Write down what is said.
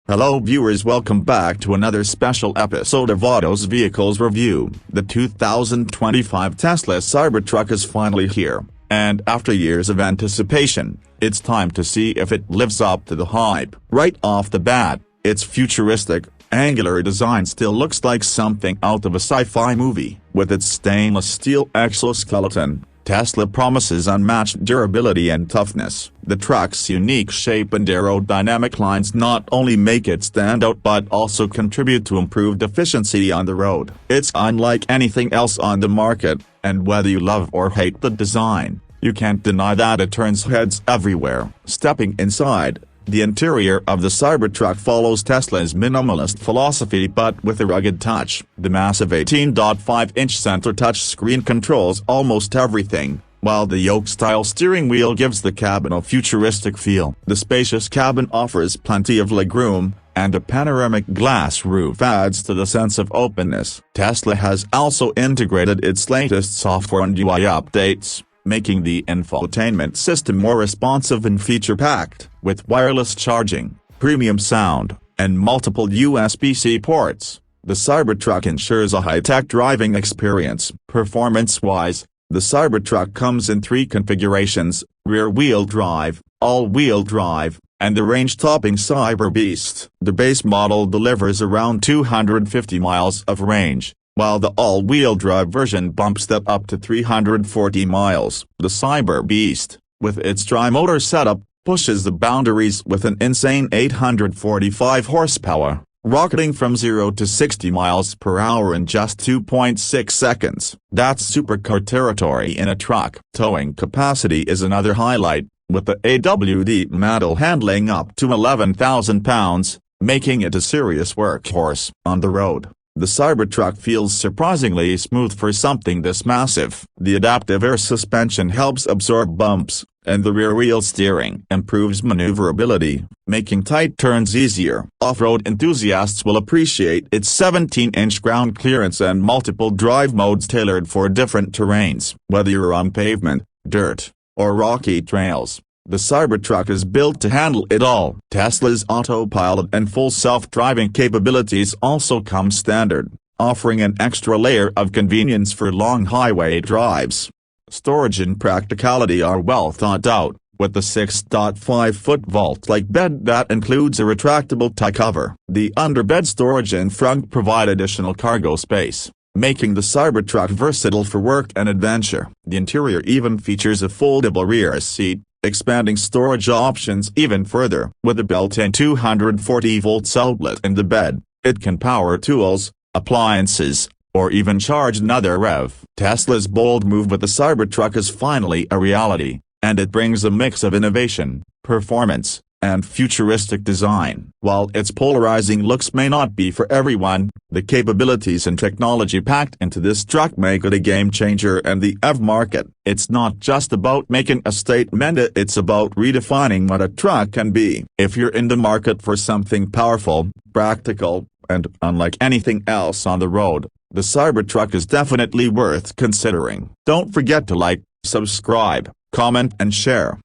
Hello viewers, welcome back to another special episode of Auto's Vehicles Review. The 2025 Tesla Cybertruck is finally here, and after years of anticipation, it's time to see if it lives up to the hype. Right off the bat, its futuristic, angular design still looks like something out of a sci-fi movie. With its stainless steel exoskeleton, Tesla promises unmatched durability and toughness. The truck's unique shape and aerodynamic lines not only make it stand out but also contribute to improved efficiency on the road. It's unlike anything else on the market, and whether you love or hate the design, you can't deny that it turns heads everywhere. Stepping inside, the interior of the Cybertruck follows Tesla's minimalist philosophy but with a rugged touch. The massive 18.5-inch center touchscreen controls almost everything, while the yoke-style steering wheel gives the cabin a futuristic feel. The spacious cabin offers plenty of legroom, and a panoramic glass roof adds to the sense of openness. Tesla has also integrated its latest software and UI updates, making the infotainment system more responsive and feature-packed. With wireless charging, premium sound, and multiple USB-C ports, the Cybertruck ensures a high-tech driving experience. Performance-wise, the Cybertruck comes in 3 configurations: rear-wheel drive, all-wheel drive, and the range-topping Cyber Beast. The base model delivers around 250 miles of range, while the all-wheel drive version bumps that up to 340 miles. The Cyber Beast, with its tri-motor setup, pushes the boundaries with an insane 845 horsepower, rocketing from 0 to 60 miles per hour in just 2.6 seconds. That's supercar territory in a truck. Towing capacity is another highlight, with the AWD model handling up to 11,000 pounds, making it a serious workhorse. On the road, the Cybertruck feels surprisingly smooth for something this massive. The adaptive air suspension helps absorb bumps, and the rear-wheel steering improves maneuverability, making tight turns easier. Off-road enthusiasts will appreciate its 17-inch ground clearance and multiple drive modes tailored for different terrains. Whether you're on pavement, dirt, or rocky trails, the Cybertruck is built to handle it all. Tesla's autopilot and full self-driving capabilities also come standard, offering an extra layer of convenience for long highway drives. Storage and practicality are well thought out, with the 6.5-foot vault-like bed that includes a retractable tie cover. The underbed storage and front provide additional cargo space, making the Cybertruck versatile for work and adventure. The interior even features a foldable rear seat, expanding storage options even further. With a built-in 240-volt outlet in the bed, it can power tools, appliances, or even charge another REV. Tesla's bold move with the Cybertruck is finally a reality, and it brings a mix of innovation, performance, and futuristic design. While its polarizing looks may not be for everyone, the capabilities and technology packed into this truck make it a game-changer in the EV market. It's not just about making a statement, it's about redefining what a truck can be. If you're in the market for something powerful, practical, and unlike anything else on the road, the Cybertruck is definitely worth considering. Don't forget to like, subscribe, comment and share.